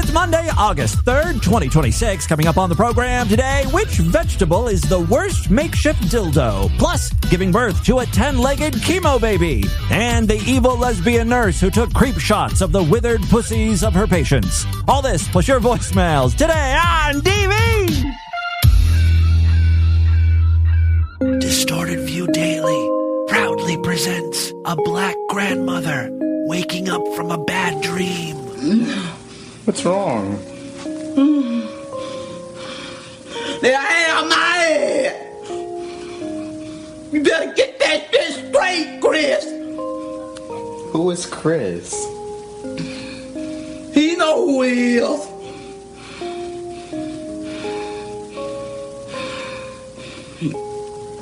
It's Monday, August 3rd, 2026. Coming up on the program today, which vegetable is the worst makeshift dildo? Plus, giving birth to a 10-legged chemo-baby. And the evil lesbian nurse who took creep shots of the withered pussies of her patients. All this plus your voicemails today on DV! Distorted View Daily proudly presents a black grandmother waking up from a bad dream. What's wrong? The hair on my head. You better get that shit straight, Chris. Who is Chris? He know who he is.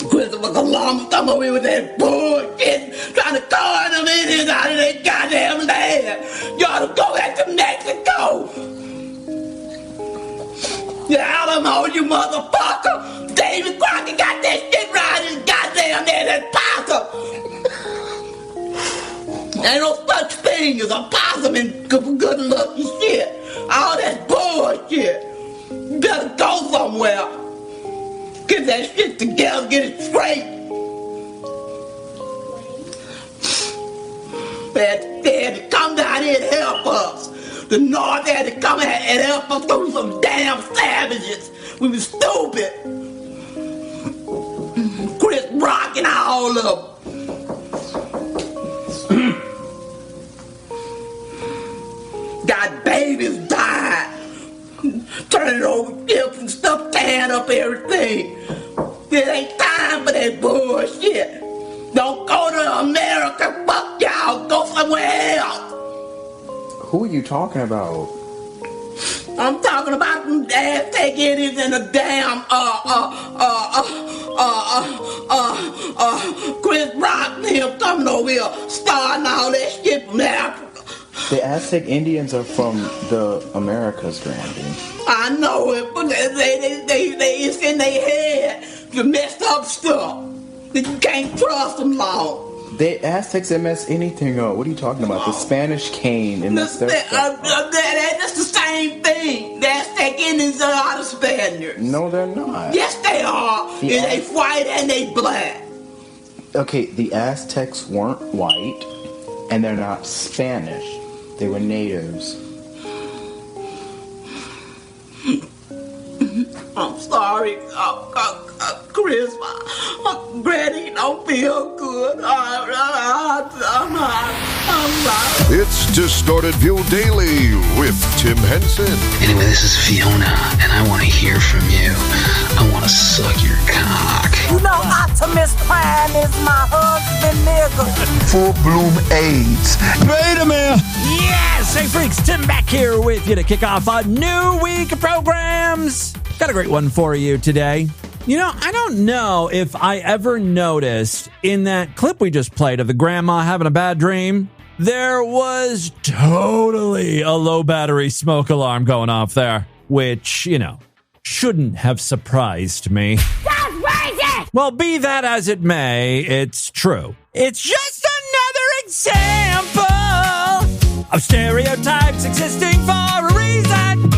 Christopher Columbus come over here with that bullshit, trying to call them in and out of that goddamn land. You ought to go back to Mexico. Get out of them, you motherfucker. David Crockett got that shit right in his goddamn head, that possum. Ain't no such thing as a possum in good lucky shit. All that bullshit. You better go somewhere. Get that shit together, get it straight. They had to come down here and help us. The North had to come and help us through some damn savages. We was stupid. Chris Rock and all of them. Got babies died. Turning over ships and stuff, tearing up everything. It ain't time for that bullshit. Don't go to America, fuck y'all, go somewhere else. Who are you talking about? I'm talking about them Aztec Indians and the damn, Chris Rock and him coming over here, starting all that shit from Africa. The Aztec Indians are from the Americas, Grandy. I know it, but it's in their head. The messed up stuff. You can't trust them long. The Aztecs didn't mess anything up. What are you talking about? The Spanish came and messed their stuff up. That's the same thing. The Aztec Indians are the Spaniards. No, they're not. Yes, they are. They white and they black. Okay, the Aztecs weren't white, and they're not Spanish. They were natives. I'm sorry, Chris. Granny don't feel good. I'm sorry. It's Distorted View Daily with Tim Henson. Anyway, this is Fiona, and I want to hear from you. I want to suck your cock. You know Optimus Prime is my husband, nigga. Full-bloom AIDS. Wait a minute. Yes, hey freaks, Tim back here with you to kick off a new week of programs. Got a great one for you today. You know, I don't know if I ever noticed in that clip we just played of the grandma having a bad dream, there was totally a low battery smoke alarm going off there, which, you know, shouldn't have surprised me. That's crazy! Well, be that as it may, it's true. It's just another example of stereotypes existing for a reason.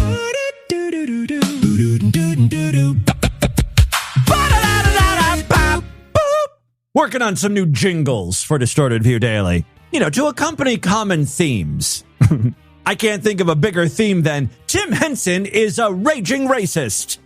Working on some new jingles for Distorted View Daily. You know, to accompany common themes. I can't think of a bigger theme than Tim Henson is a raging racist.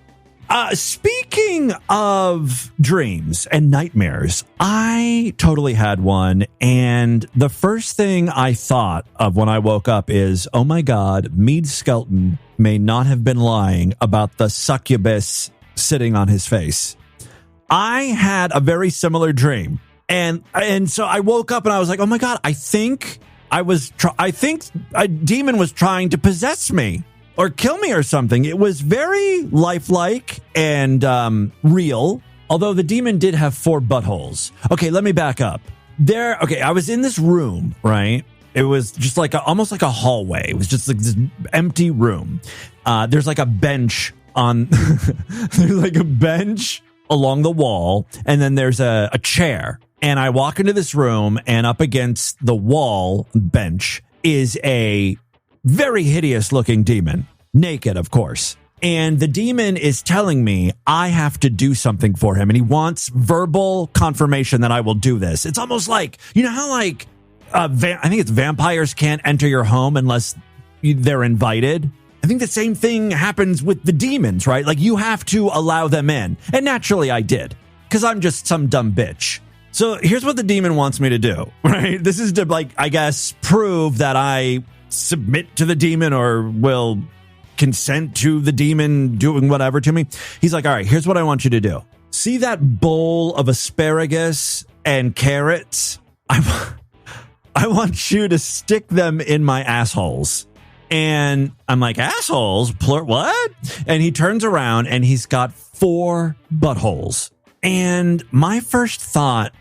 Speaking of dreams and nightmares, I totally had one. And the first thing I thought of when I woke up is, oh my God, Meade Skelton may not have been lying about the succubus sitting on his face. I had a very similar dream. And so I woke up and I was like, oh my God, I think a demon was trying to possess me or kill me or something. It was very lifelike and real, although the demon did have 4 buttholes. Okay, let me back up. I was in this room, right? It was just like almost like a hallway. It was just like this empty room. There's like a bench on there's like a bench along the wall, and then there's a chair. And I walk into this room, and up against the wall bench is a very hideous looking demon. naked, of course. And the demon is telling me I have to do something for him. And he wants verbal confirmation that I will do this. It's almost like, you know how like, I think it's vampires can't enter your home unless they're invited. I think the same thing happens with the demons, right? Like you have to allow them in. And naturally I did, because I'm just some dumb bitch. So here's what the demon wants me to do, right? This is to, like, I guess, prove that I submit to the demon or will consent to the demon doing whatever to me. He's like, all right, here's what I want you to do. See that bowl of asparagus and carrots? I want you to stick them in my assholes. And I'm like, assholes? What? And he turns around and he's got 4 buttholes. And my first thought,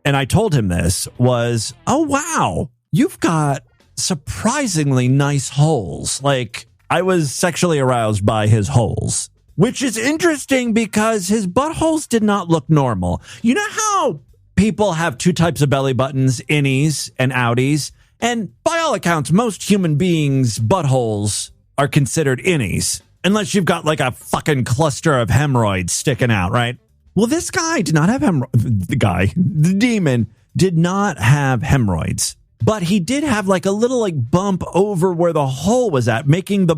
and I told him this, was, oh, wow, you've got surprisingly nice holes. Like, I was sexually aroused by his holes, which is interesting because his buttholes did not look normal. You know how people have 2 types of belly buttons, innies and outies? And by all accounts, most human beings' buttholes are considered innies, unless you've got like a fucking cluster of hemorrhoids sticking out, right? Well, this guy did not have the demon did not have hemorrhoids, but he did have like a little like bump over where the hole was at, making the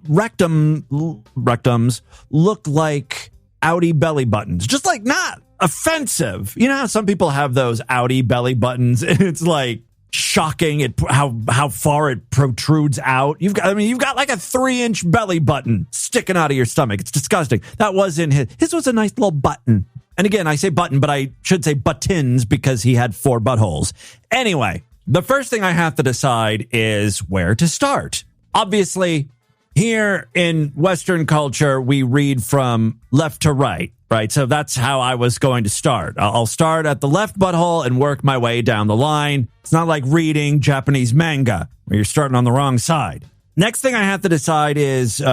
rectums look like outie belly buttons, just like not offensive. You know how some people have those outie belly buttons and it's like shocking how far it protrudes out. You've got like a 3-inch belly button sticking out of your stomach. It's disgusting. That wasn't his was a nice little button. And again, I say button, but I should say buttons because he had 4 buttholes. Anyway, the first thing I have to decide is where to start. Obviously, here in Western culture, we read from left to right, right? So that's how I was going to start. I'll start at the left butthole and work my way down the line. It's not like reading Japanese manga where you're starting on the wrong side. Next thing I have to decide is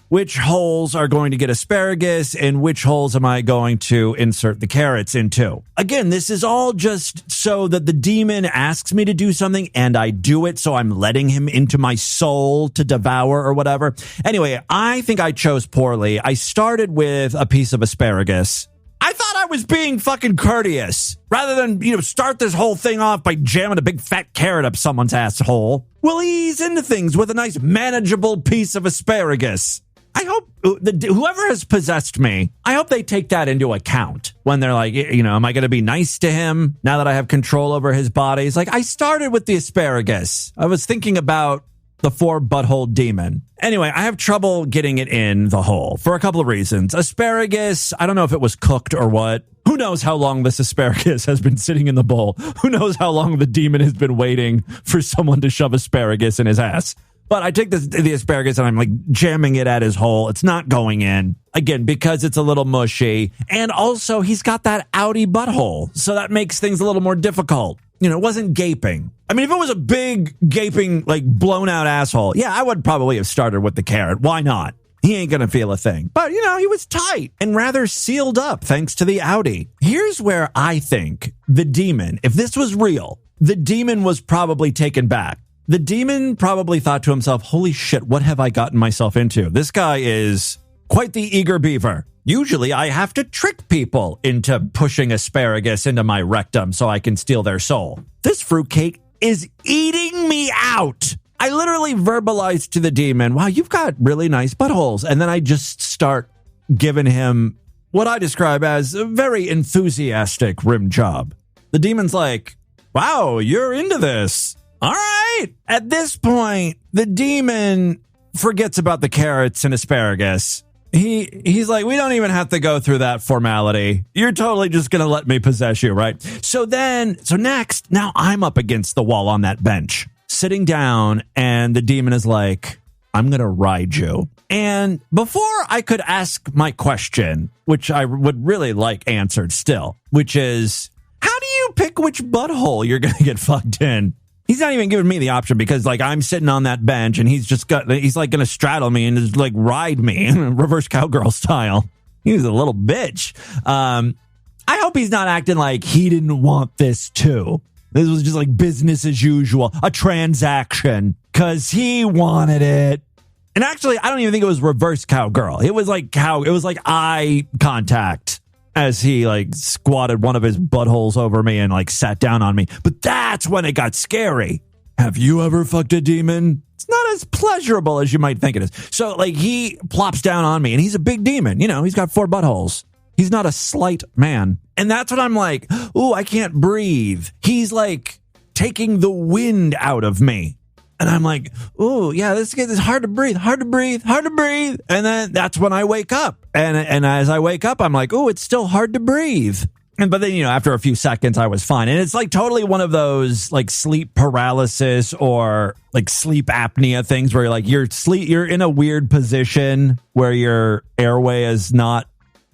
which holes are going to get asparagus and which holes am I going to insert the carrots into. Again, this is all just so that the demon asks me to do something and I do it, so I'm letting him into my soul to devour or whatever. Anyway, I think I chose poorly. I started with a piece of asparagus. I thought I was being fucking courteous rather than, start this whole thing off by jamming a big fat carrot up someone's asshole. We'll ease into things with a nice manageable piece of asparagus. I hope whoever has possessed me, I hope they take that into account when they're like, am I going to be nice to him now that I have control over his body? It's like, I started with the asparagus. I was thinking about the 4-butthole demon. Anyway, I have trouble getting it in the hole for a couple of reasons. Asparagus, I don't know if it was cooked or what. Who knows how long this asparagus has been sitting in the bowl? Who knows how long the demon has been waiting for someone to shove asparagus in his ass? But I take the asparagus and I'm like jamming it at his hole. It's not going in. Again, because it's a little mushy. And also he's got that outie butthole. So that makes things a little more difficult. It wasn't gaping. I mean, if it was a big, gaping, like, blown-out asshole, yeah, I would probably have started with the carrot. Why not? He ain't gonna feel a thing. But, he was tight and rather sealed up thanks to the outie. Here's where I think the demon, if this was real, the demon was probably taken back. The demon probably thought to himself, holy shit, what have I gotten myself into? This guy is quite the eager beaver. Usually I have to trick people into pushing asparagus into my rectum so I can steal their soul. This fruitcake is eating me out. I literally verbalized to the demon, wow, you've got really nice buttholes. And then I just start giving him what I describe as a very enthusiastic rim job. The demon's like, wow, you're into this. All right. At this point, the demon forgets about the carrots and asparagus. He's like, we don't even have to go through that formality. You're totally just going to let me possess you, right? So next, now I'm up against the wall on that bench, sitting down, and the demon is like, I'm going to ride you. And before I could ask my question, which I would really like answered still, which is, how do you pick which butthole you're going to get fucked in? He's not even giving me the option because, like, I'm sitting on that bench and he's like going to straddle me and just like ride me reverse cowgirl style. He's a little bitch. I hope he's not acting like he didn't want this too. This was just like business as usual, a transaction because he wanted it. And actually, I don't even think it was reverse cowgirl. It was like eye contact as he like squatted one of his buttholes over me and like sat down on me. But that's when it got scary. Have you ever fucked a demon? It's not as pleasurable as you might think it is. So like he plops down on me and he's a big demon. You know, he's got 4 buttholes. He's not a slight man. And that's when I'm like, ooh, I can't breathe. He's like taking the wind out of me. And I'm like, ooh, yeah, this is hard to breathe. And then that's when I wake up. And as I wake up, I'm like, ooh, it's still hard to breathe. But then, you know, after a few seconds, I was fine. And it's like totally one of those like sleep paralysis or like sleep apnea things where you're like, you're in a weird position where your airway is not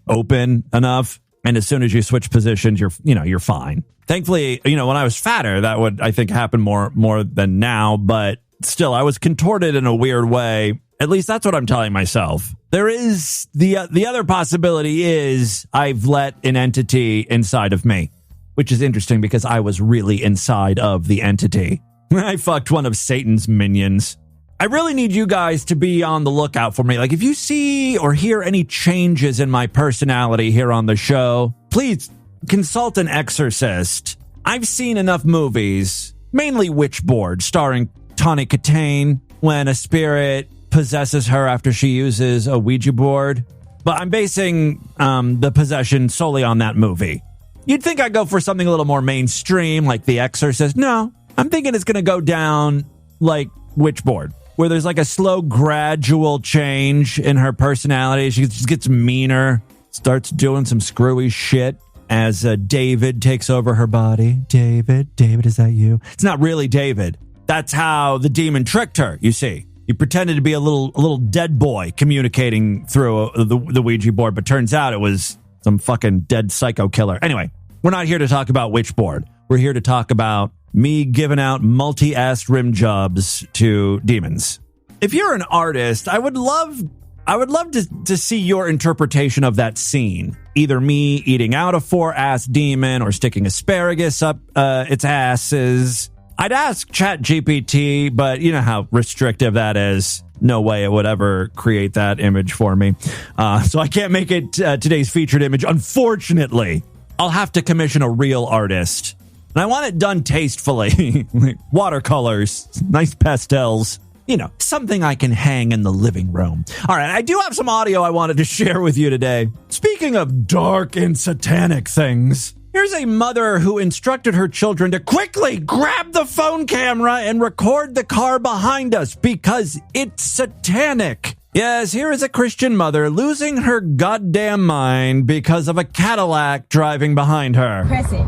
open enough. And as soon as you switch positions, you're fine. Thankfully, you know, when I was fatter, that would, I think, happen more than now. But still, I was contorted in a weird way. At least that's what I'm telling myself. There is the other possibility is I've let an entity inside of me, which is interesting because I was really inside of the entity. I fucked one of Satan's minions. I really need you guys to be on the lookout for me. Like if you see or hear any changes in my personality here on the show, please consult an exorcist. I've seen enough movies, mainly Witchboard, starring Tawny Katane, when a spirit possesses her after she uses a Ouija board. But I'm basing the possession solely on that movie. You'd think I'd go for something a little more mainstream, like The Exorcist. No, I'm thinking it's going to go down like Witchboard, where there's like a slow, gradual change in her personality. She just gets meaner, starts doing some screwy shit as David takes over her body. David, is that you? It's not really David. That's how the demon tricked her, you see. He pretended to be a little dead boy communicating through the Ouija board, but turns out it was some fucking dead psycho killer. Anyway, we're not here to talk about Witchboard. We're here to talk about me giving out multi-ass rim jobs to demons. If you're an artist, I would love to see your interpretation of that scene. Either me eating out a 4-ass demon or sticking asparagus up its asses. I'd ask ChatGPT, but you know how restrictive that is. No way it would ever create that image for me. So I can't make it today's featured image, unfortunately. I'll have to commission a real artist. And I want it done tastefully. Like watercolors, nice pastels. You know, something I can hang in the living room. All right, I do have some audio I wanted to share with you today. Speaking of dark and satanic things, here's a mother who instructed her children to quickly grab the phone camera and record the car behind us because it's satanic. Yes, here is a Christian mother losing her goddamn mind because of a Cadillac driving behind her. Press it.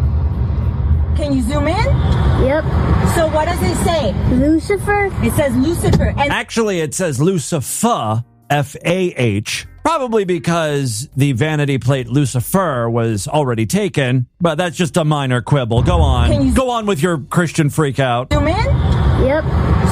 Can you zoom in? Yep. So what does it say? Lucifer? It says Lucifer. And actually, it says Lucifer, F-A-H. Probably because the vanity plate Lucifer was already taken, but that's just a minor quibble. Go on. Go on with your Christian freak out. Zoom in? Yep.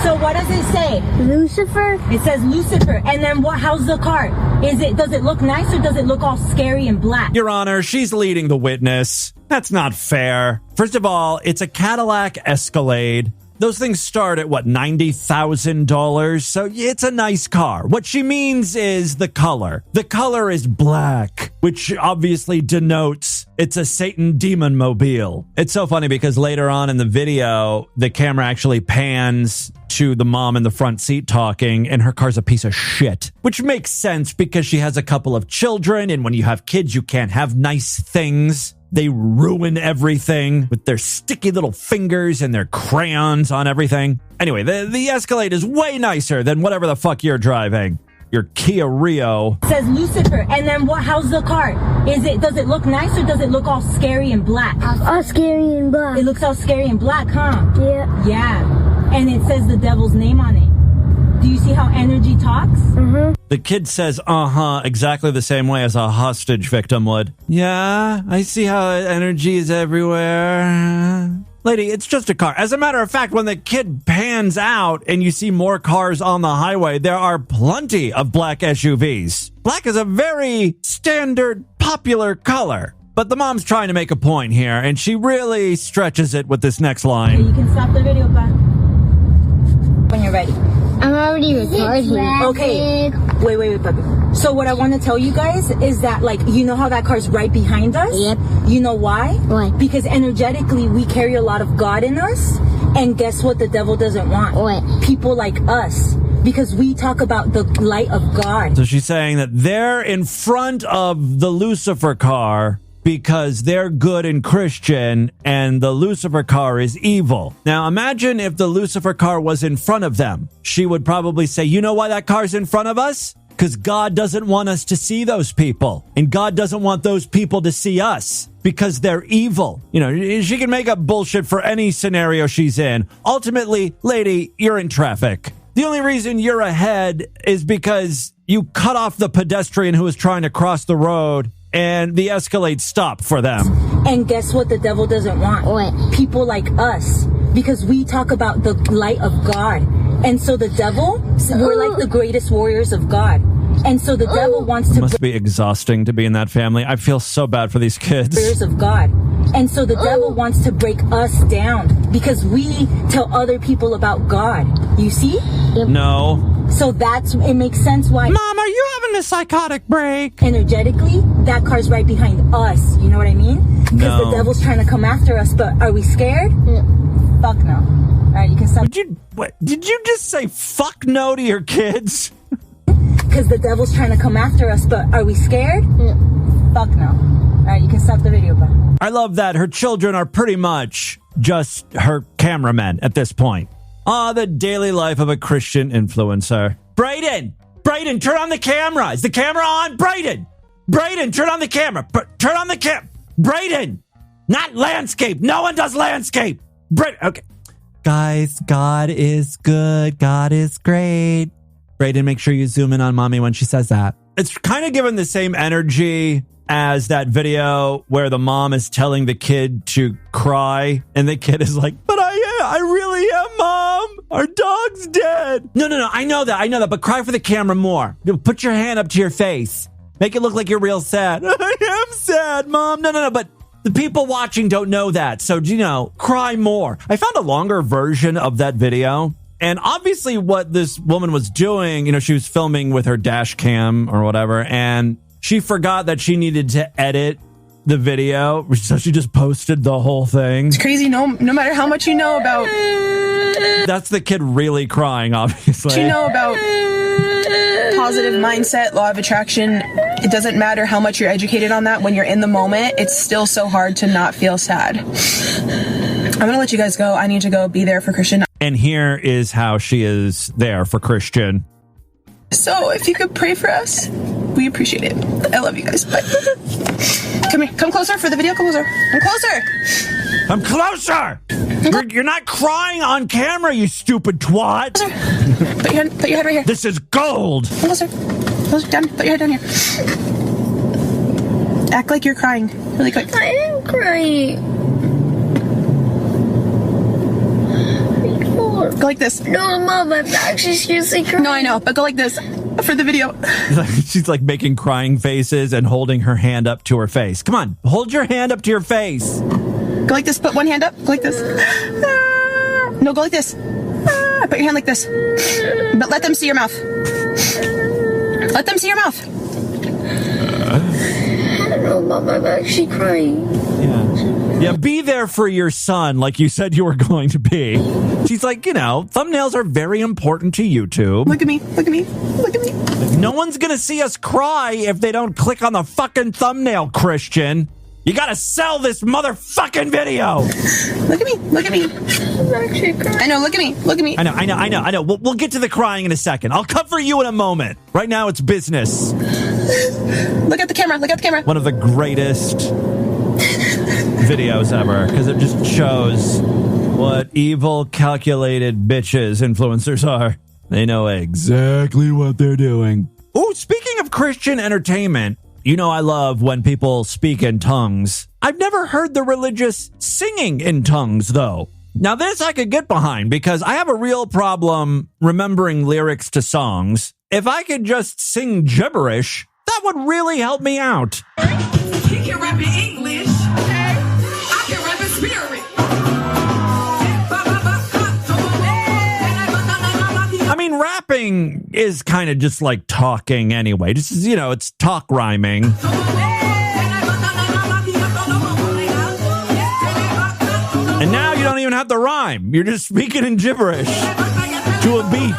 So what does it say? Lucifer? It says Lucifer. And then what? How's the car? Does it look nice or does it look all scary and black? Your Honor, she's leading the witness. That's not fair. First of all, it's a Cadillac Escalade. Those things start at, what, $90,000? So it's a nice car. What she means is the color. The color is black, which obviously denotes it's a Satan demon mobile. It's so funny because later on in the video, the camera actually pans to the mom in the front seat talking, and her car's a piece of shit. Which makes sense because she has a couple of children, and when you have kids, you can't have nice things. They ruin everything with their sticky little fingers and their crayons on everything. Anyway, the Escalade is way nicer than whatever the fuck you're driving. Your Kia Rio. It says Lucifer. And then what? How's the car? Does it look nice or does it look all scary and black? All scary and black. It looks all scary and black, huh? Yeah. Yeah. And it says the devil's name on it. Do you see how energy talks? Mm-hmm. The kid says, exactly the same way as a hostage victim would. Yeah, I see how energy is everywhere. Lady, it's just a car. As a matter of fact, when the kid pans out and you see more cars on the highway, there are plenty of black SUVs. Black is a very standard, popular color. But the mom's trying to make a point here, and she really stretches it with this next line. Okay, you can stop the video, Pa. When you're ready. I'm already recording. Okay. Wait, puppy. So what I want to tell you guys is that, like, you know how that car's right behind us? Yep. You know why? Why? Because energetically, we carry a lot of God in us. And guess what the devil doesn't want? What? People like us. Because we talk about the light of God. So she's saying that they're in front of the Lucifer car because they're good and Christian and the Lucifer car is evil. Now imagine if the Lucifer car was in front of them. She would probably say, you know why that car's in front of us? Because God doesn't want us to see those people. And God doesn't want those people to see us because they're evil. You know, she can make up bullshit for any scenario she's in. Ultimately, lady, you're in traffic. The only reason you're ahead is because you cut off the pedestrian who was trying to cross the road and the Escalade stopped for them. And guess what the devil doesn't want? What? People like us. Because we talk about the light of God. And so the devil, we're like the greatest warriors of God. And so the devil wants to... It must be exhausting to be in that family. I feel so bad for these kids. Warriors of God. And so the devil wants to break us down because we tell other people about God. You see? No. So it makes sense why... Mom, are you having a psychotic break? Energetically, that car's right behind us. You know what I mean? Because the devil's trying to come after us, but are we scared? Fuck no. All right, you can stop. Did you just say fuck no to your kids? Because the devil's trying to come after us, but are we scared? Fuck no. All right, you can stop the video, bro. I love that her children are pretty much just her cameramen at this point. The daily life of a Christian influencer. Brayden, turn on the camera. Is the camera on? Brayden, turn on the camera. Turn on the Brayden, not landscape. No one does landscape. Okay. Guys, God is good. God is great. Brayden, make sure you zoom in on mommy when she says that. It's kind of given the same energy as that video where the mom is telling the kid to cry and the kid is like, but I really am, Mom. Our dog's dead. No. I know that. But cry for the camera more. Put your hand up to your face. Make it look like you're real sad. I am sad, Mom. No. But the people watching don't know that. So, cry more. I found a longer version of that video. And obviously what this woman was doing, she was filming with her dash cam or whatever. And she forgot that she needed to edit the video. So she just posted the whole thing. It's crazy. No matter how much you know about... That's the kid really crying, obviously. You know about positive mindset, law of attraction. It doesn't matter how much you're educated on that. When you're in the moment, it's still so hard to not feel sad. I'm going to let you guys go. I need to go be there for Christian. And here is how she is there for Christian. So if you could pray for us, we appreciate it. I love you guys. Bye. Come here. Come closer for the video. Come closer. I'm closer. You're not crying on camera, you stupid twat. Put your head right here. This is gold. Come closer. Down. Put your head down here. Act like you're crying. Really quick. I am crying. Go like this. No, Mom, I'm actually seriously crying. No, I know, but go like this for the video. She's like making crying faces and holding her hand up to her face. Come on, hold your hand up to your face. Go like this. Put one hand up. Go like this. No, go like this. Put your hand like this. But let them see your mouth. Let them see your mouth. I don't know, Mom, I'm actually crying. Yeah, be there for your son like you said you were going to be. She's like, thumbnails are very important to YouTube. Look at me. No one's going to see us cry if they don't click on the fucking thumbnail, Christian. You got to sell this motherfucking video. Look at me. I'm actually crying. I know, look at me. I know. We'll get to the crying in a second. I'll cover you in a moment. Right now, it's business. Look at the camera. One of the greatest videos ever, because it just shows what evil, calculated bitches influencers are. They know exactly what they're doing. Oh, speaking of Christian entertainment, I love when people speak in tongues. I've never heard the religious singing in tongues, though. Now, this I could get behind because I have a real problem remembering lyrics to songs. If I could just sing gibberish, that would really help me out. He can rap in English. I can rap in spirit. I mean, mean, rapping is kind of just like talking anyway. Just, it's talk rhyming. And now you don't even have to rhyme. You're just speaking in gibberish to a beat.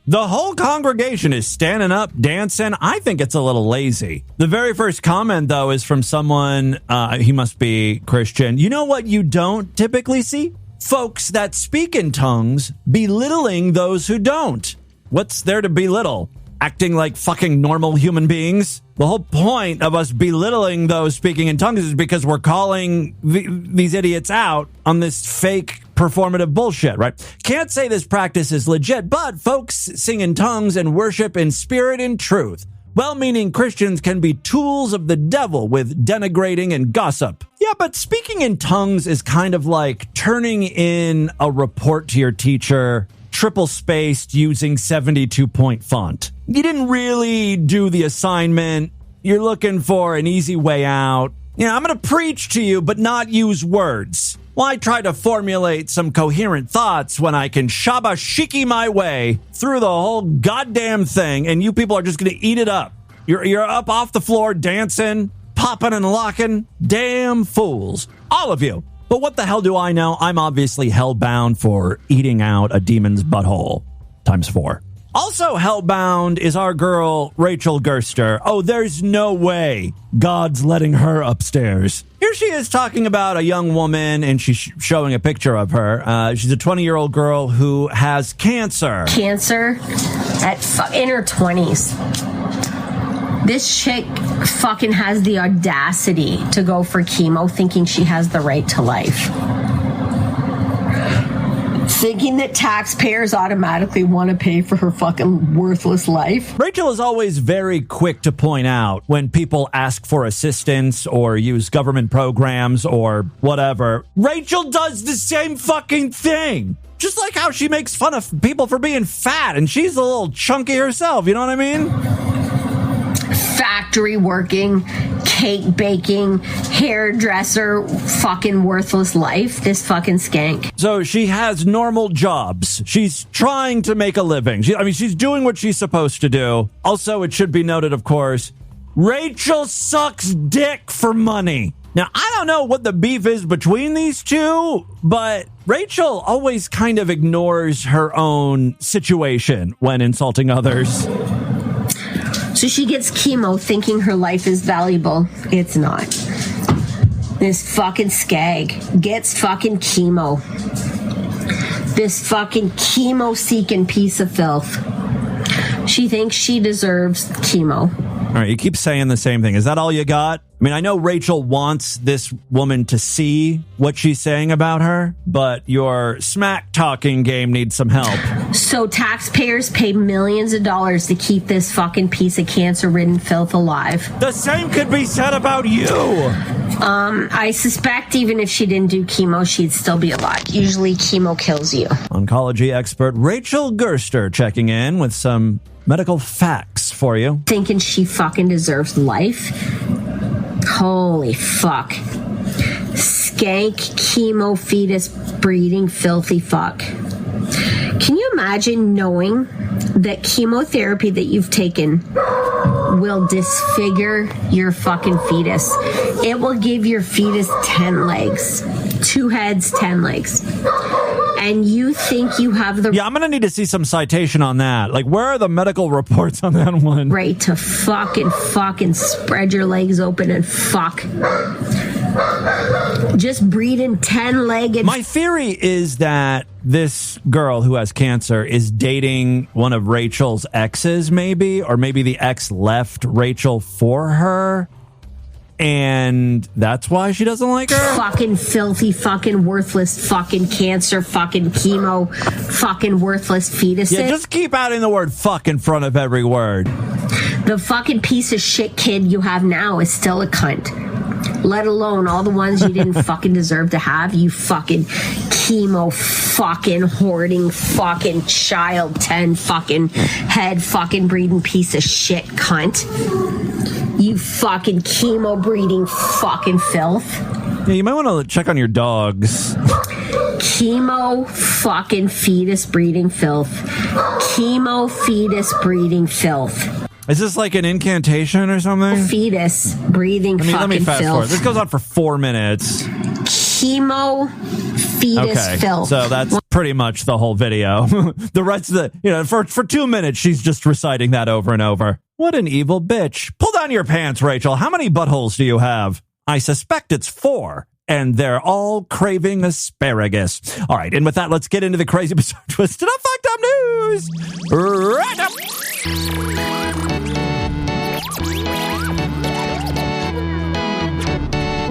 The whole congregation is standing up, dancing. I think it's a little lazy. The very first comment, though, is from someone, he must be Christian. You know what you don't typically see? Folks that speak in tongues belittling those who don't. What's there to belittle? Acting like fucking normal human beings? The whole point of us belittling those speaking in tongues is because we're calling these idiots out on this fake performative bullshit, right? Can't say this practice is legit, but folks sing in tongues and worship in spirit and truth. Well-meaning Christians can be tools of the devil with denigrating and gossip. Yeah, but speaking in tongues is kind of like turning in a report to your teacher, triple-spaced using 72-point font. You didn't really do the assignment. You're looking for an easy way out. I'm going to preach to you, but not use words. Why try to formulate some coherent thoughts when I can shabashiki my way through the whole goddamn thing and you people are just going to eat it up? You're up off the floor dancing, popping and locking. Damn fools. All of you. But what the hell do I know? I'm obviously hellbound for eating out a demon's butthole times 4. Also hellbound is our girl, Rachel Gerster. Oh, there's no way God's letting her upstairs. Here she is talking about a young woman, and she's showing a picture of her. She's a 20-year-old girl who has cancer. Cancer in her 20s. This chick fucking has the audacity to go for chemo thinking she has the right to life. Thinking that taxpayers automatically want to pay for her fucking worthless life. Rachel is always very quick to point out when people ask for assistance or use government programs or whatever. Rachel does the same fucking thing. Just like how she makes fun of people for being fat and she's a little chunky herself, you know what I mean? Factory working, cake baking, hairdresser, fucking worthless life, this fucking skank. So she has normal jobs. She's trying to make a living. She's doing what she's supposed to do. Also, it should be noted, of course, Rachel sucks dick for money. Now, I don't know what the beef is between these two, but Rachel always kind of ignores her own situation when insulting others. So she gets chemo thinking her life is valuable. It's not. This fucking skag gets fucking chemo. This fucking chemo-seeking piece of filth. She thinks she deserves chemo. All right, you keep saying the same thing. Is that all you got? I mean, I know Rachel wants this woman to see what she's saying about her, but your smack-talking game needs some help. So taxpayers pay millions of dollars to keep this fucking piece of cancer-ridden filth alive. The same could be said about you. I suspect even if she didn't do chemo, she'd still be alive. Usually chemo kills you. Oncology expert Rachel Gerster checking in with some medical facts for you. Thinking she fucking deserves life? Holy fuck. Skank, chemo, fetus, breeding, filthy fuck. Can you imagine knowing that chemotherapy that you've taken will disfigure your fucking fetus? It will give your fetus 10 legs. 2 heads, 10 legs. And you think you have the... Yeah, I'm going to need to see some citation on that. Like, where are the medical reports on that one? Right to fucking spread your legs open and fuck. Just breeding 10-legged... My theory is that this girl who has cancer is dating one of Rachel's exes, maybe, or maybe the ex left Rachel for her. And that's why she doesn't like her? Fucking filthy, fucking worthless, fucking cancer, fucking chemo, fucking worthless fetuses. Yeah, just keep adding the word fuck in front of every word. The fucking piece of shit kid you have now is still a cunt. let alone all the ones you didn't fucking deserve to have, you fucking chemo fucking hoarding fucking child 10 fucking head fucking breeding piece of shit cunt. You fucking chemo breeding fucking filth. Yeah, you might want to check on your dogs. Chemo fucking fetus breeding filth. Chemo fetus breeding filth. Is this like an incantation or something? Fetus breathing fucking filth. Let me fast forward. This goes on for 4 minutes. Chemo fetus filth. So that's pretty much the whole video. The rest of for 2 minutes, she's just reciting that over and over. What an evil bitch. Pull down your pants, Rachel. How many buttholes do you have? I suspect it's 4. And they're all craving asparagus. All right, and with that, let's get into the crazy, bizarre, twisted up, fucked up news. Right up.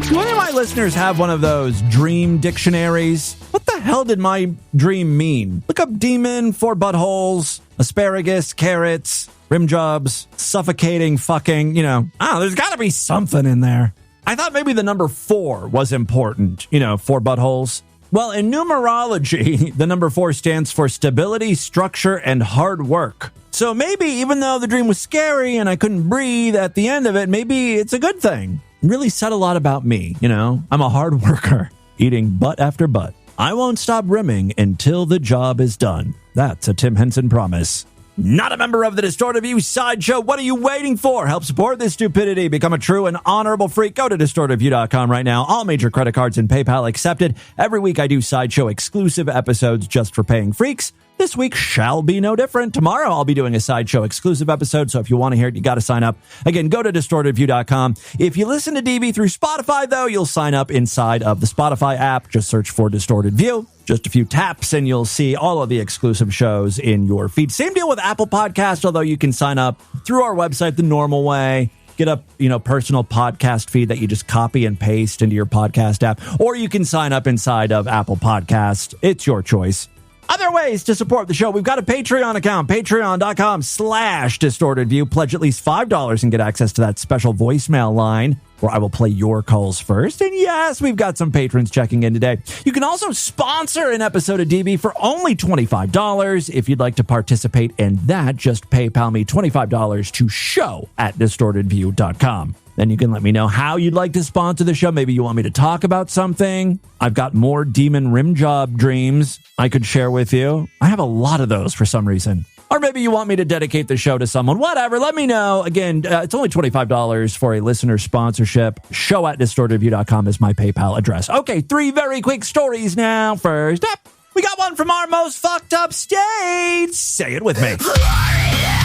Do any of my listeners have one of those dream dictionaries? What the hell did my dream mean? Look up demon, 4 buttholes, asparagus, carrots, rim jobs, suffocating, fucking, there's got to be something in there. I thought maybe the number 4 was important, 4 buttholes. Well, in numerology, the number 4 stands for stability, structure, and hard work. So maybe even though the dream was scary and I couldn't breathe at the end of it, maybe it's a good thing. It really said a lot about me, I'm a hard worker, eating butt after butt. I won't stop rimming until the job is done. That's a Tim Henson promise. Not a member of the Distorted View Sideshow. What are you waiting for? Help support this stupidity. Become a true and honorable freak. Go to distortedview.com right now. All major credit cards and PayPal accepted. Every week I do Sideshow exclusive episodes just for paying freaks. This week shall be no different. Tomorrow I'll be doing a Sideshow exclusive episode, so if you want to hear it, you got to sign up. Again, go to distortedview.com. If you listen to DV through Spotify, though, you'll sign up inside of the Spotify app. Just search for Distorted View. Just a few taps, and you'll see all of the exclusive shows in your feed. Same deal with Apple Podcasts, although you can sign up through our website the normal way. Get a personal podcast feed that you just copy and paste into your podcast app, or you can sign up inside of Apple Podcasts. It's your choice. Other ways to support the show. We've got a Patreon account, patreon.com/distortedview. Pledge at least $5 and get access to that special voicemail line where I will play your calls first. And yes, we've got some patrons checking in today. You can also sponsor an episode of DB for only $25. If you'd like to participate in that, just PayPal me $25 to show@distortedview.com. Then you can let me know how you'd like to sponsor the show. Maybe you want me to talk about something. I've got more demon rim job dreams I could share with you. I have a lot of those for some reason. Or maybe you want me to dedicate the show to someone. Whatever, let me know. Again, it's only $25 for a listener sponsorship. Show@distortedview.com is my PayPal address. Okay, 3 very quick stories now. First up, we got one from our most fucked up state. Say it with me. Florida.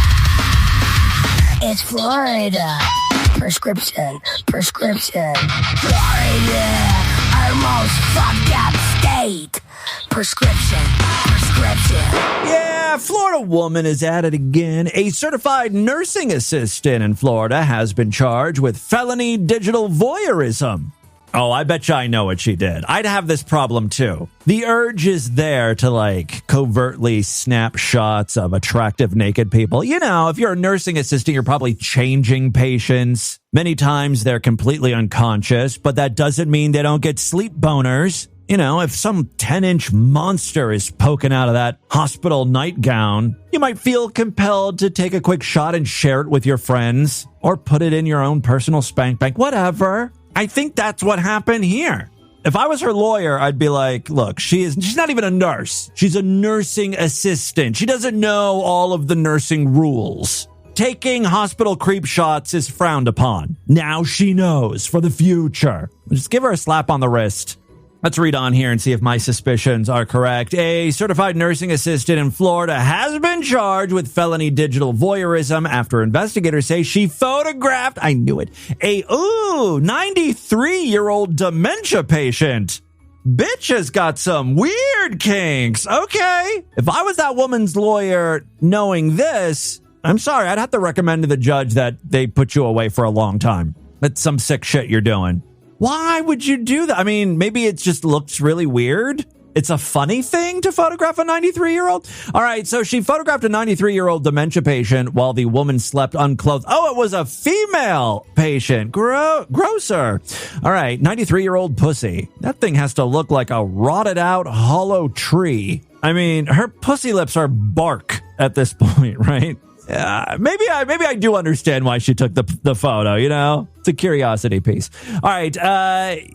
It's Florida. Prescription. Florida, our most fucked up state. Prescription. Yeah, Florida woman is at it again. A certified nursing assistant in Florida has been charged with felony digital voyeurism. Oh, I bet you I know what she did. I'd have this problem too. The urge is there to covertly snap shots of attractive naked people. If you're a nursing assistant, you're probably changing patients. Many times they're completely unconscious, but that doesn't mean they don't get sleep boners. If some 10-inch monster is poking out of that hospital nightgown, you might feel compelled to take a quick shot and share it with your friends or put it in your own personal spank bank, whatever. I think that's what happened here. If I was her lawyer, I'd be like, look, she's not even a nurse. She's a nursing assistant. She doesn't know all of the nursing rules. Taking hospital creep shots is frowned upon. Now she knows for the future. Just give her a slap on the wrist. Let's read on here and see if my suspicions are correct. A certified nursing assistant in Florida has been charged with felony digital voyeurism after investigators say she photographed, I knew it, a 93-year-old dementia patient. Bitch has got some weird kinks. Okay. If I was that woman's lawyer knowing this, I'm sorry, I'd have to recommend to the judge that they put you away for a long time. That's some sick shit you're doing. Why would you do that? I mean, maybe it just looks really weird. It's a funny thing to photograph a 93-year-old? All right, so she photographed a 93-year-old dementia patient while the woman slept unclothed. Oh, it was a female patient. Grosser. All right, 93-year-old pussy. That thing has to look like a rotted-out hollow tree. I mean, her pussy lips are bark at this point, right? Maybe I do understand why she took the photo, you know? It's a curiosity piece. All right.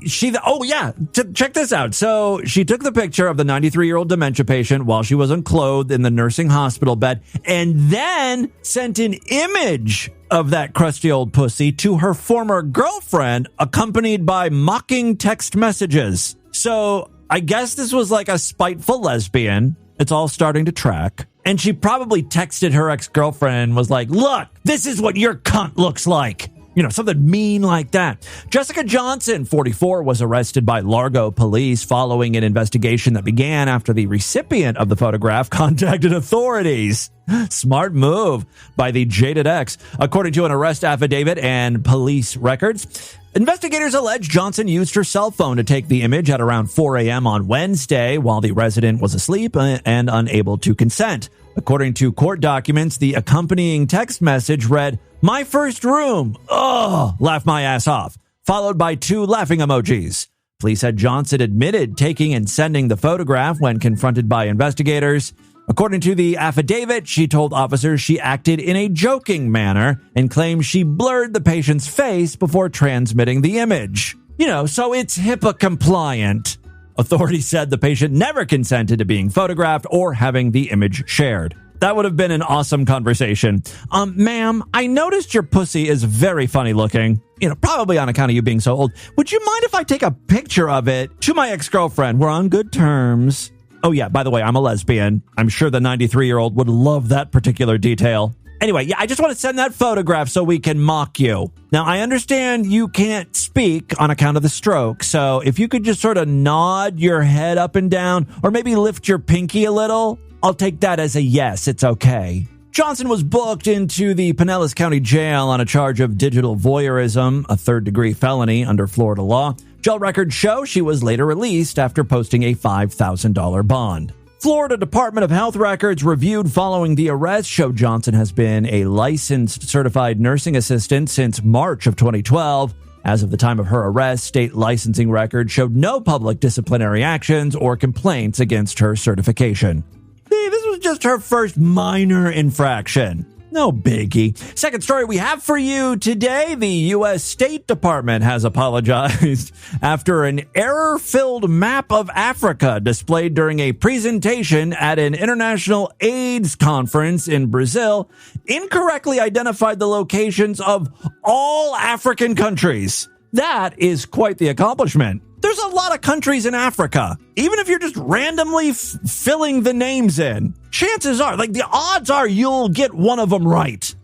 Check this out. So she took the picture of the 93-year-old dementia patient while she was unclothed in the nursing hospital bed and then sent an image of that crusty old pussy to her former girlfriend, accompanied by mocking text messages. So I guess this was like a spiteful lesbian. It's all starting to track. And she probably texted her ex-girlfriend and was like, look, this is what your cunt looks like. You know, something mean like that. Jessica Johnson, 44, was arrested by Largo police following an investigation that began after the recipient of the photograph contacted authorities. Smart move by the jaded ex. According to an arrest affidavit and police records, investigators allege Johnson used her cell phone to take the image at around 4 a.m. on Wednesday while the resident was asleep and unable to consent. According to court documents, the accompanying text message read, "My first room. Oh, laugh my ass off," followed by 2 laughing emojis. Police said Johnson admitted taking and sending the photograph when confronted by investigators. According to the affidavit, she told officers she acted in a joking manner and claimed she blurred the patient's face before transmitting the image. You know, so it's HIPAA compliant. Authorities said the patient never consented to being photographed or having the image shared. That would have been an awesome conversation. Ma'am, I noticed your pussy is very funny looking. You know, probably on account of you being so old. Would you mind if I take a picture of it to my ex-girlfriend? We're on good terms. Oh yeah, by the way, I'm a lesbian. I'm sure the 93-year-old would love that particular detail. Anyway, yeah, I just want to send that photograph so we can mock you. Now, I understand you can't speak on account of the stroke, so if you could just sort of nod your head up and down, or maybe lift your pinky a little, I'll take that as a yes, it's okay. Johnson was booked into the Pinellas County Jail on a charge of digital voyeurism, a third-degree felony under Florida law. Jail records show she was later released after posting a $5,000 bond. Florida Department of Health records reviewed following the arrest show Johnson has been a licensed certified nursing assistant since March of 2012. As of the time of her arrest, state licensing records showed no public disciplinary actions or complaints against her certification. See, this was just her first minor infraction. No biggie. Second story we have for you today. The U.S. State Department has apologized after an error-filled map of Africa displayed during a presentation at an international AIDS conference in Brazil incorrectly identified the locations of all African countries. That is quite the accomplishment. There's a lot of countries in Africa. Even if you're just randomly filling the names in, chances are, like the odds are you'll get one of them right.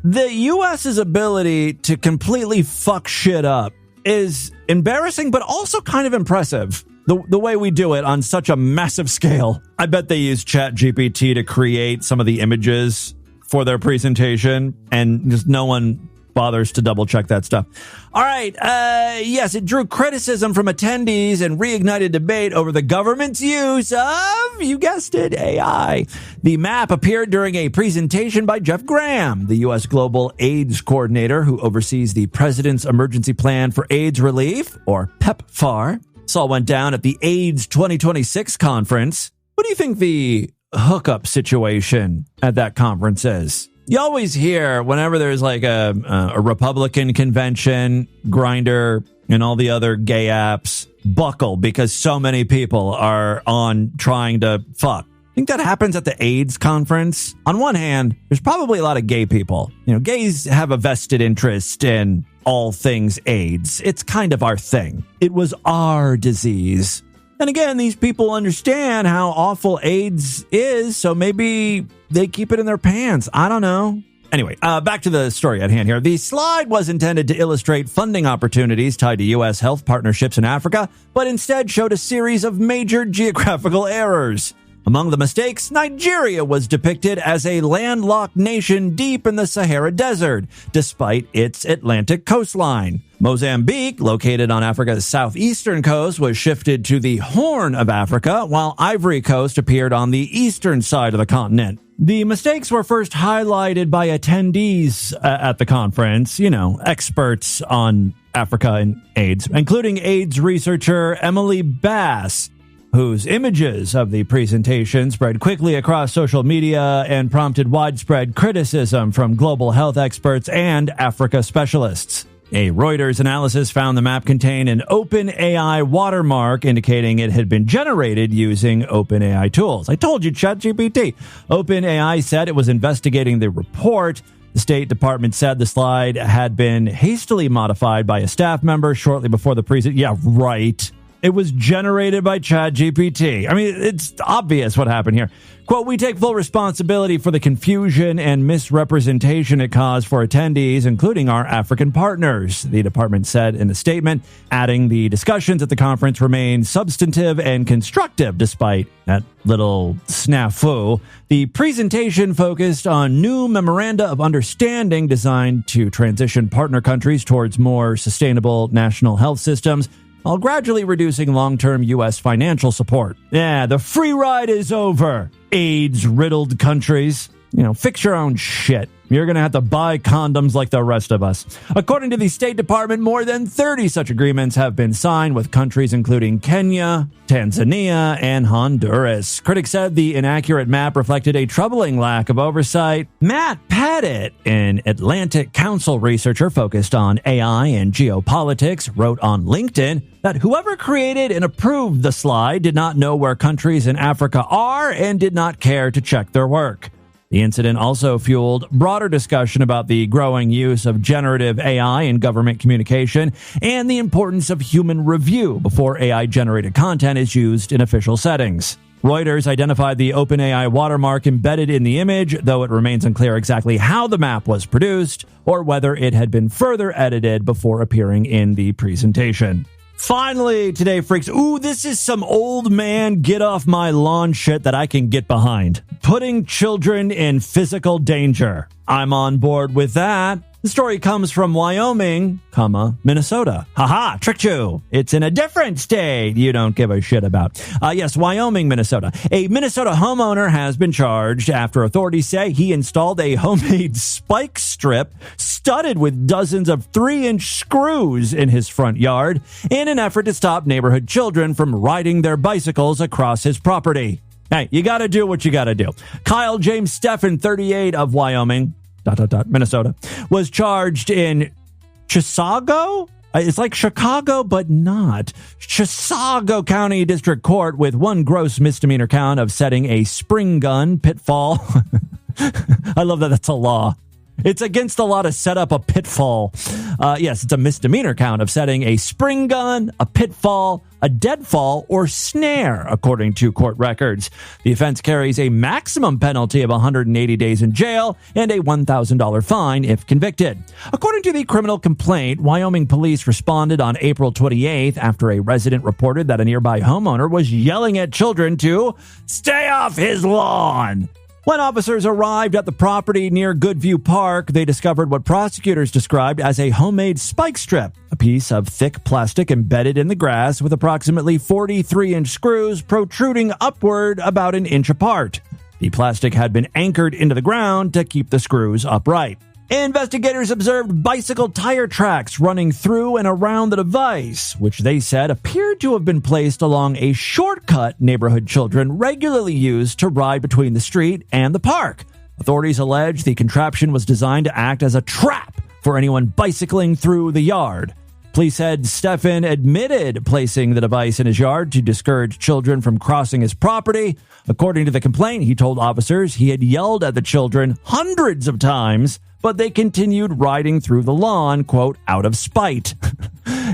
The U.S.'s ability to completely fuck shit up is embarrassing, but also kind of impressive. The way we do it on such a massive scale. I bet they use ChatGPT to create some of the images for their presentation, and just no one bothers to double check that stuff. All right. Yes, it drew criticism from attendees and reignited debate over the government's use of, you guessed it, AI. The map appeared during a presentation by Jeff Graham, the U.S. Global AIDS Coordinator who oversees the President's Emergency Plan for AIDS Relief, or PEPFAR. This all went down at the AIDS 2026 conference. What do you think the hookup situation at that conference is? You always hear whenever there's like a Republican convention, Grindr, and all the other gay apps buckle because so many people are on trying to fuck. I think that happens at the AIDS conference. On one hand, there's probably a lot of gay people. You know, gays have a vested interest in all things AIDS. It's kind of our thing. It was our disease. And again, these people understand how awful AIDS is, so maybe they keep it in their pants. I don't know. Anyway, back to the story at hand here. The slide was intended to illustrate funding opportunities tied to U.S. health partnerships in Africa, but instead showed a series of major geographical errors. Among the mistakes, Nigeria was depicted as a landlocked nation deep in the Sahara Desert, despite its Atlantic coastline. Mozambique, located on Africa's southeastern coast, was shifted to the Horn of Africa, while Ivory Coast appeared on the eastern side of the continent. The mistakes were first highlighted by attendees at the conference, experts on Africa and AIDS, including AIDS researcher Emily Bass, whose images of the presentation spread quickly across social media and prompted widespread criticism from global health experts and Africa specialists. A Reuters analysis found the map contained an OpenAI watermark indicating it had been generated using OpenAI tools. I told you, ChatGPT. OpenAI said it was investigating the report. The State Department said the slide had been hastily modified by a staff member shortly before the presentation. Yeah, right. It was generated by ChatGPT. I mean, it's obvious what happened here. Quote, "We take full responsibility for the confusion and misrepresentation it caused for attendees, including our African partners," the department said in a statement, adding the discussions at the conference remained substantive and constructive despite that little snafu. The presentation focused on new memoranda of understanding designed to transition partner countries towards more sustainable national health systems, while gradually reducing long-term U.S. financial support. Yeah, the free ride is over. AIDS-riddled countries. Fix your own shit. You're going to have to buy condoms like the rest of us. According to the State Department, more than 30 such agreements have been signed with countries including Kenya, Tanzania, and Honduras. Critics said the inaccurate map reflected a troubling lack of oversight. Matt Pettit, an Atlantic Council researcher focused on AI and geopolitics, wrote on LinkedIn that whoever created and approved the slide did not know where countries in Africa are and did not care to check their work. The incident also fueled broader discussion about the growing use of generative AI in government communication and the importance of human review before AI-generated content is used in official settings. Reuters identified the OpenAI watermark embedded in the image, though it remains unclear exactly how the map was produced or whether it had been further edited before appearing in the presentation. Finally, today, freaks. Ooh, this is some old man get off my lawn shit that I can get behind. Putting children in physical danger. I'm on board with that. The story comes from Wyoming, Minnesota. Haha, tricked you. It's in a different state you don't give a shit about. Yes, Wyoming, Minnesota. A Minnesota homeowner has been charged after authorities say he installed a homemade spike strip studded with dozens of 3-inch screws in his front yard in an effort to stop neighborhood children from riding their bicycles across his property. Hey, you gotta do what you gotta do. Kyle James Steffen, 38 of Wyoming, Minnesota, was charged in Chisago? It's like Chicago, but not. Chisago County District Court with one gross misdemeanor count of setting a spring gun pitfall. I love that that's a law. It's against the law to set up a pitfall. Yes, it's a misdemeanor count of setting a spring gun, a pitfall, a deadfall, or snare, according to court records. The offense carries a maximum penalty of 180 days in jail and a $1,000 fine if convicted. According to the criminal complaint, Wyoming police responded on April 28th after a resident reported that a nearby homeowner was yelling at children to stay off his lawn. When officers arrived at the property near Goodview Park, they discovered what prosecutors described as a homemade spike strip, a piece of thick plastic embedded in the grass with approximately 43-inch screws protruding upward about an inch apart. The plastic had been anchored into the ground to keep the screws upright. Investigators observed bicycle tire tracks running through and around the device, which they said appeared to have been placed along a shortcut neighborhood children regularly use to ride between the street and the park. Authorities allege the contraption was designed to act as a trap for anyone bicycling through the yard. Police said Steffen admitted placing the device in his yard to discourage children from crossing his property. According to the complaint, he told officers he had yelled at the children hundreds of times, but they continued riding through the lawn, quote, out of spite.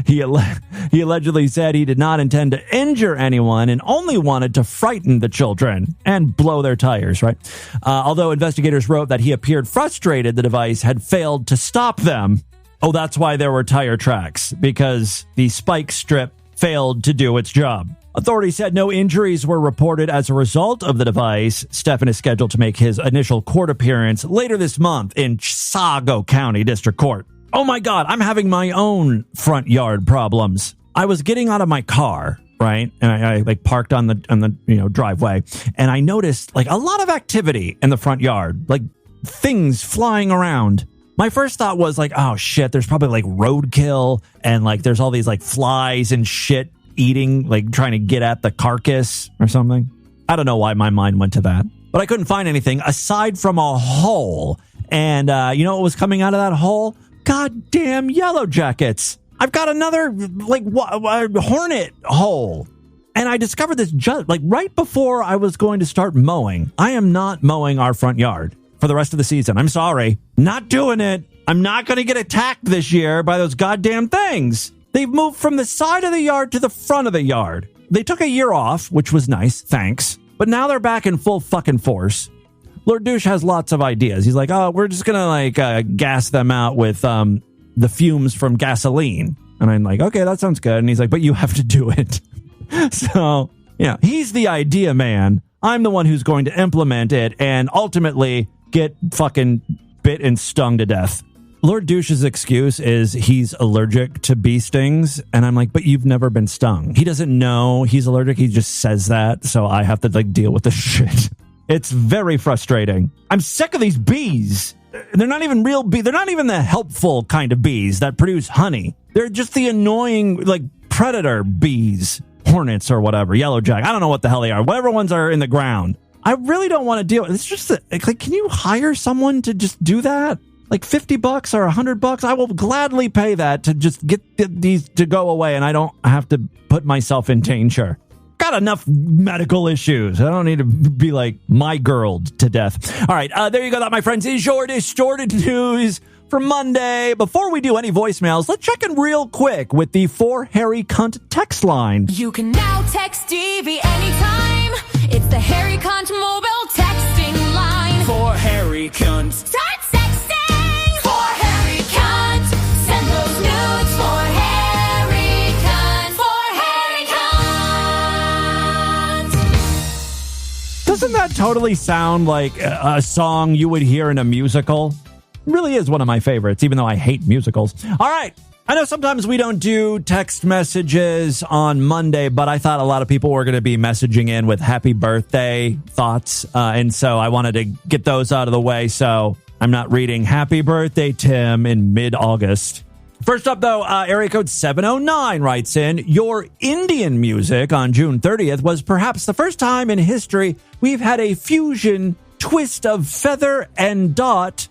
He allegedly said he did not intend to injure anyone and only wanted to frighten the children and blow their tires, right? Although investigators wrote that he appeared frustrated the device had failed to stop them. Oh, that's why there were tire tracks, because the spike strip failed to do its job. Authorities said no injuries were reported as a result of the device. Stephan is scheduled to make his initial court appearance later this month in Chisago County District Court. Oh my God, I'm having my own front yard problems. I was getting out of my car, right? And I like parked on the driveway, and I noticed like a lot of activity in the front yard, like things flying around. My first thought was like, oh shit, there's probably like roadkill and like there's all these like flies and shit eating, like trying to get at the carcass or something. I don't know why my mind went to that, but I couldn't find anything aside from a hole. And you know what was coming out of that hole? Goddamn yellow jackets. I've got another like hornet hole. And I discovered this just like right before I was going to start mowing. I am not mowing our front yard for the rest of the season. I'm sorry. Not doing it. I'm not going to get attacked this year by those goddamn things. They've moved from the side of the yard to the front of the yard. They took a year off, which was nice, thanks. But now they're back in full fucking force. Lord Douche has lots of ideas. He's like, oh, we're just going to like gas them out with the fumes from gasoline. And I'm like, okay, that sounds good. And he's like, but you have to do it. So, yeah, he's the idea man. I'm the one who's going to implement it and ultimately get fucking bit and stung to death. Lord Douche's excuse is he's allergic to bee stings. And I'm like, but you've never been stung. He doesn't know he's allergic. He just says that. So I have to like deal with the shit. It's very frustrating. I'm sick of these bees. They're not even real bees. They're not even the helpful kind of bees that produce honey. They're just the annoying like predator bees, hornets or whatever, yellow jack. I don't know what the hell they are. Whatever ones are in the ground. I really don't want to deal with it. It's just like, can you hire someone to just do that? Like $50 or $100, I will gladly pay that to just get these to go away, and I don't have to put myself in danger. Got enough medical issues. I don't need to be like my girl to death. All right, there you go. That, my friends, is your distorted news for Monday. Before we do any voicemails, let's check in real quick with the For Harry Cunt text line. You can now text Stevie anytime. It's the Harry Cunt mobile texting line. For Harry Cunt. Start texting. For Harry Cunt. Send those nudes for Harry Cunt. For Harry Cunt. Doesn't that totally sound like a song you would hear in a musical? It really is one of my favorites, even though I hate musicals. All right. I know sometimes we don't do text messages on Monday, but I thought a lot of people were going to be messaging in with happy birthday thoughts. And so I wanted to get those out of the way. So I'm not reading happy birthday, Tim, in mid-August. First up, though, area code 709 writes in, your Indian music on June 30th was perhaps the first time in history we've had a fusion twist of feather and dot,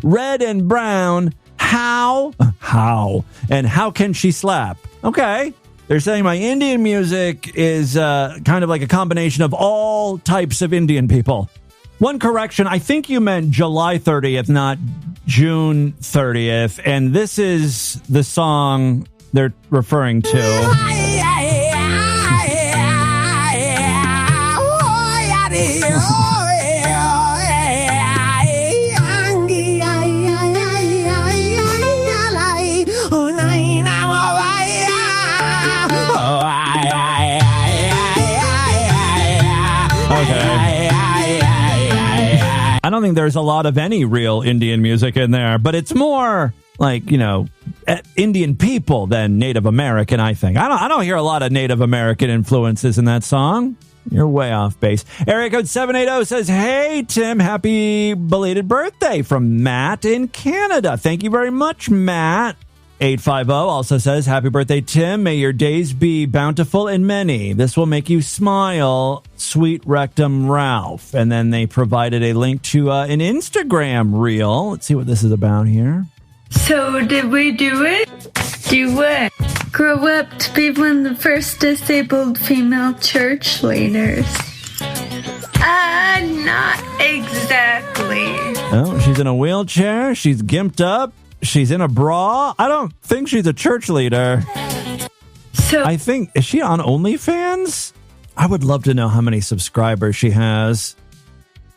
red and brown. How? And how can she slap? Okay. They're saying my Indian music is kind of like a combination of all types of Indian people. One correction, I think you meant July 30th, not June 30th. And this is the song they're referring to. I don't think there's a lot of any real Indian music in there, but it's more like, you know, Indian people than Native American, I think. I don't hear a lot of Native American influences in that song. You're way off base. Area code 780 says, hey, Tim, happy belated birthday from Matt in Canada. Thank you very much, Matt. 850 also says, happy birthday, Tim. May your days be bountiful and many. This will make you smile, sweet rectum Ralph. And then they provided a link to an Instagram reel. Let's see what this is about here. So did we do it? Do what? Grow up to be one of the first disabled female church leaders. Not exactly. Oh, she's in a wheelchair. She's gimped up. She's in a bra. I don't think she's a church leader. So I think, is she on OnlyFans? I would love to know how many subscribers she has.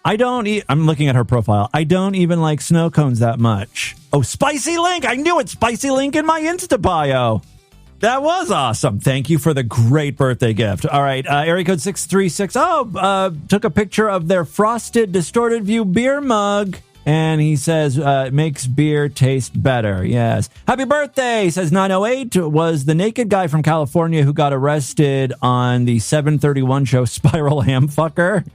I'm looking at her profile. I don't even like snow cones that much. Oh, Spicy Link. I knew it. Spicy Link in my Insta bio. That was awesome. Thank you for the great birthday gift. All right, area code 636. Took a picture of their frosted Distorted View beer mug. And he says, makes beer taste better. Yes. Happy birthday, says 908. Was the naked guy from California who got arrested on the 731 show Spiral Hamfucker?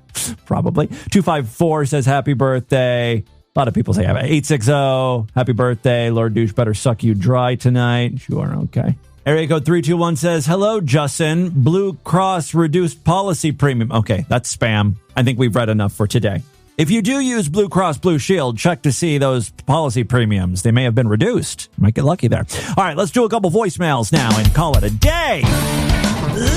Probably. 254 says happy birthday. A lot of people say 860. Happy birthday. Lord Douche better suck you dry tonight. Sure. Okay. Area code 321 says, hello, Justin. Blue Cross reduced policy premium. Okay. That's spam. I think we've read enough for today. If you do use Blue Cross Blue Shield, check to see those policy premiums. They may have been reduced. You might get lucky there. All right, let's do a couple voicemails now and call it a day.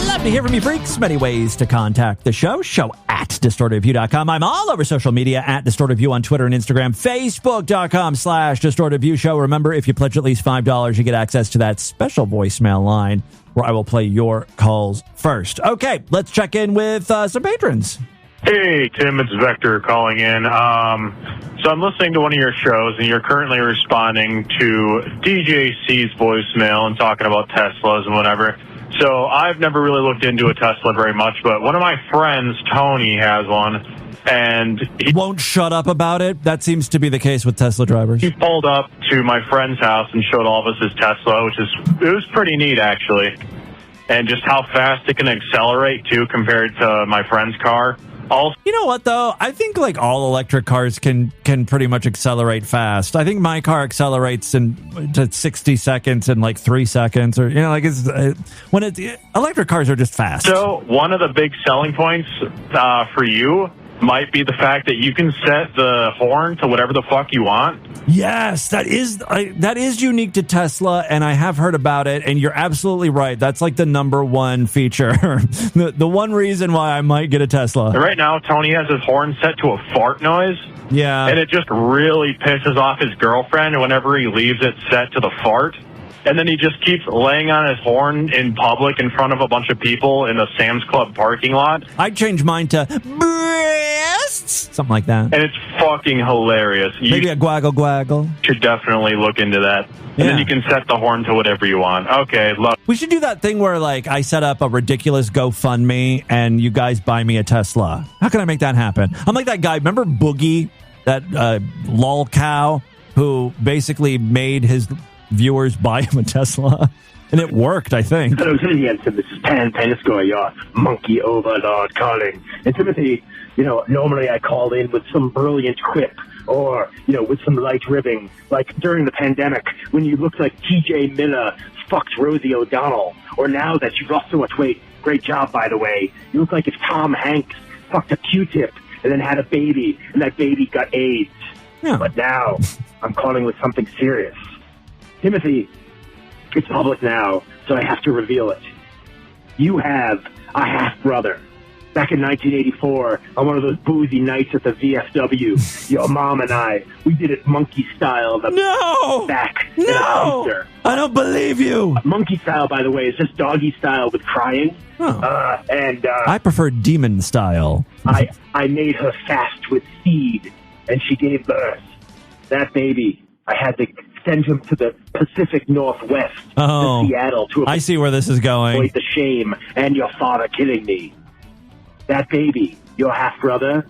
Love to hear from you, freaks. Many ways to contact the show. Show at DistortedView.com. I'm all over social media at DistortedView on Twitter and Instagram. Facebook.com/DistortedView Show. Remember, if you pledge at least $5, you get access to that special voicemail line where I will play your calls first. Okay, let's check in with some patrons. Hey, Tim, it's Vector calling in. So I'm listening to one of your shows, and you're currently responding to DJ C's voicemail and talking about Teslas and whatever. So I've never really looked into a Tesla very much, but one of my friends, Tony, has one, and he won't shut up about it. That seems to be the case with Tesla drivers. He pulled up to my friend's house and showed all of us his Tesla, it was pretty neat, actually. And just how fast it can accelerate, too, compared to my friend's car. You know what, though? I think like all electric cars can pretty much accelerate fast. I think my car accelerates to 60 seconds in like 3 seconds, or electric cars are just fast. So one of the big selling points for you might be the fact that you can set the horn to whatever the fuck you want. Yes, that is unique to Tesla, and I have heard about it, and you're absolutely right. That's like the number one feature. the one reason why I might get a Tesla. Right now, Tony has his horn set to a fart noise. Yeah. And it just really pisses off his girlfriend whenever he leaves it set to the fart. And then he just keeps laying on his horn in public in front of a bunch of people in the Sam's Club parking lot. I'd change mine to breasts, something like that. And it's fucking hilarious. Maybe a gwaggle gwaggle. Should definitely look into that. And then you can set the horn to whatever you want. Okay, we should do that thing where like I set up a ridiculous GoFundMe and you guys buy me a Tesla. How can I make that happen? I'm like that guy. Remember Boogie, that lol cow who basically made his viewers buy him a Tesla, and it worked, I think. Hello, Timothy Henson. This is Pan Penisco, your monkey overlord calling. And Timothy, normally I call in with some brilliant quip or, with some light ribbing, like during the pandemic when you looked like TJ Miller fucked Rosie O'Donnell, or now that you've lost so much weight. Great job, by the way. You look like if Tom Hanks fucked a Q-tip and then had a baby, and that baby got AIDS. Yeah. But now I'm calling with something serious. Timothy, it's public now, so I have to reveal it. You have a half-brother. Back in 1984, on one of those boozy nights at the VFW, your mom and I, we did it monkey style. Back in a dumpster. I don't believe you. Monkey style, by the way, is just doggy style with crying. I prefer demon style. I made her fast with seed, and she gave birth. That baby, I had to send him to the Pacific Northwest, to Seattle. I see where this is going. Avoid the shame and your father killing me. That baby, your half-brother,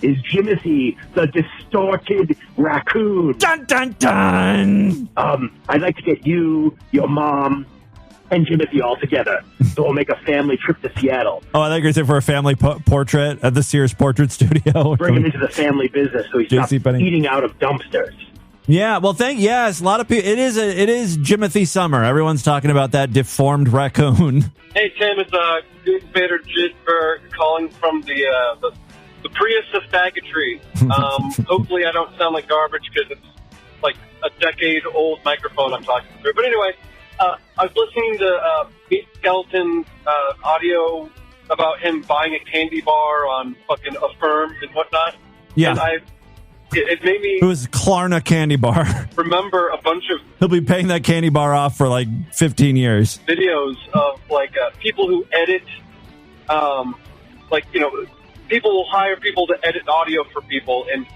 is Jimothy, the distorted raccoon. Dun, dun, dun! I'd like to get you, your mom, and Jimothy all together. So we'll make a family trip to Seattle. Oh, I thought you were saying for a family portrait at the Sears Portrait Studio. Bring him into the family business so he stops eating out of dumpsters. Yeah, well, yes, a lot of people. It is Jimothy Summer. Everyone's talking about that deformed raccoon. Hey Tim, it's Goosebader Gisberg calling from the Prius of faggotry. Hopefully, I don't sound like garbage because it's like a decade-old microphone I'm talking through. But anyway, I was listening to Meat Skeleton audio about him buying a candy bar on fucking Affirmed and whatnot. Yeah. And it made me... It was Klarna candy bar. Remember a bunch of... He'll be paying that candy bar off for like 15 years. Videos of like people who edit, people will hire people to edit audio for people, and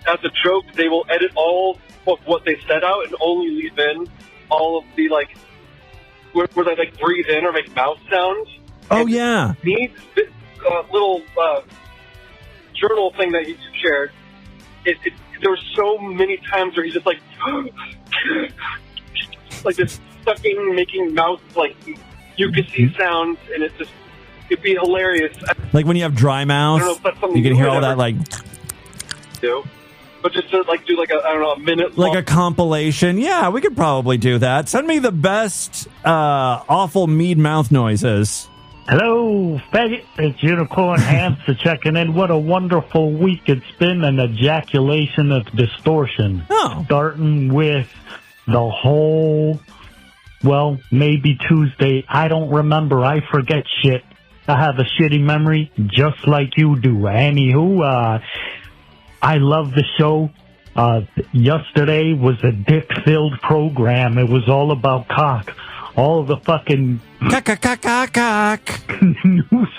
as a joke, they will edit all of what they set out and only leave in all of the like where they like breathe in or make mouth sounds. Oh, yeah. Needs this little journal thing that you shared. There were so many times where he's just like, like this sucking, making mouth like mucusy sounds, and it'd be hilarious. Like when you have dry mouth, you can hear all that like. But just to like do like a minute, like a compilation. Yeah, we could probably do that. Send me the best awful mead mouth noises. Hello, faggot. It's Unicorn Hamster checking in. What a wonderful week it's been, an ejaculation of distortion. Oh. Starting with the whole, well, maybe Tuesday. I don't remember. I forget shit. I have a shitty memory, just like you do. Anywho, I love the show. Yesterday was a dick-filled program. It was all about cock. All the fucking news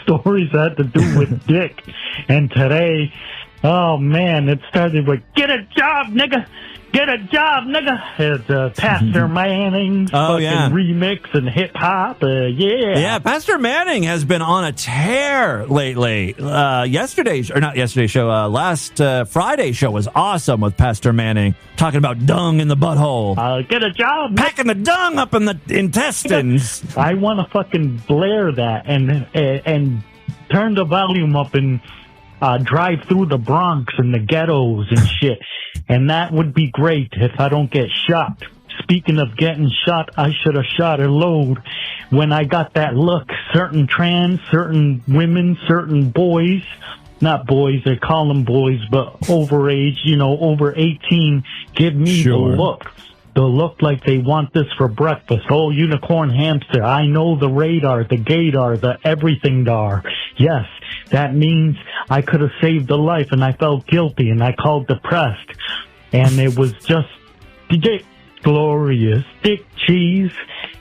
stories had to do with dick. And today, oh man, it started with, get a job, nigga! Get a job, nigga! It's Pastor Manning's remix and hip-hop. Yeah, Pastor Manning has been on a tear lately. Last Friday's show was awesome with Pastor Manning, talking about dung in the butthole. Get a job, packing the dung up in the intestines. I want to fucking blare that and turn the volume up and drive through the Bronx and the ghettos and shit. And that would be great if I don't get shot. Speaking of getting shot, I should have shot a load when I got that look. Certain trans, certain women, certain boys, not boys, they call them boys, but overage, over 18, give me the look. The look like they want this for breakfast. Oh, Unicorn Hamster, I know the radar, the gaydar, the everything dar. Yes, that means I could have saved a life and I felt guilty and I called the press. And it was just glorious dick cheese.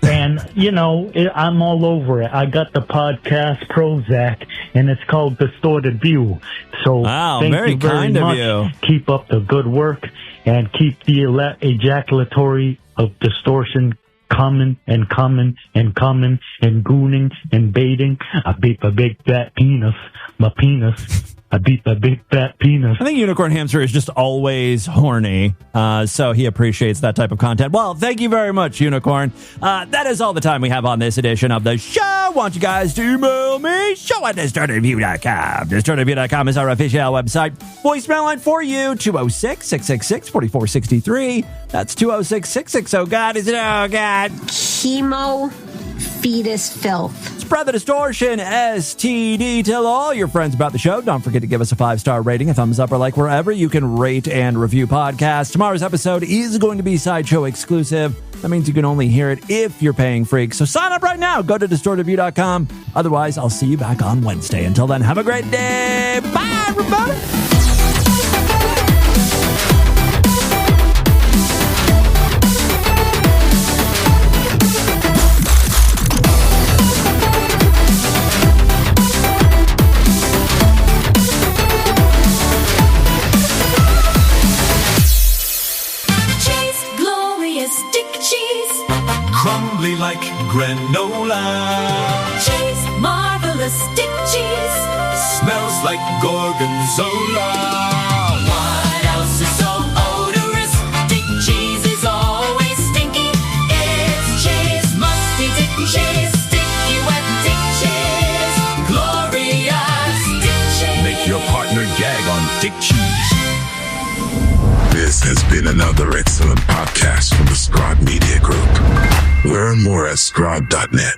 And, I'm all over it. I got the podcast Prozac and it's called Distorted View. So thank you very much. Keep up the good work and keep the ejaculatory of distortion coming and coming and coming and gooning and baiting. I beat a big fat penis. My penis. I beat the big fat penis. I think Unicorn Hamster is just always horny, so he appreciates that type of content. Well, thank you very much, Unicorn. That is all the time we have on this edition of the show. I want you guys to email me, show@distortedview.com. Distortedview.com is our official website. Voicemail line for you, 206-666-4463. That's 206-660. God, is it? Oh, God. Chemo fetus filth. Spread the distortion, STD. Tell all your friends about the show. Don't forget to give us a 5-star rating, a thumbs up, or like wherever you can rate and review podcasts. Tomorrow's episode is going to be Sideshow exclusive. That means you can only hear it if you're paying freaks. So sign up right now. Go to distortedview.com. Otherwise, I'll see you back on Wednesday. Until then, have a great day. Bye, everybody. Crumbly like granola. Cheese, marvelous stick cheese. Smells like gorgonzola. What else is so odorous? Dick cheese is always stinky. It's cheese, musty dick cheese. Sticky wet dick cheese. Glorious dick cheese. Make your partner gag on dick cheese. This has been another excellent podcast from the Scribe Media Group. Learn more at scribe.net.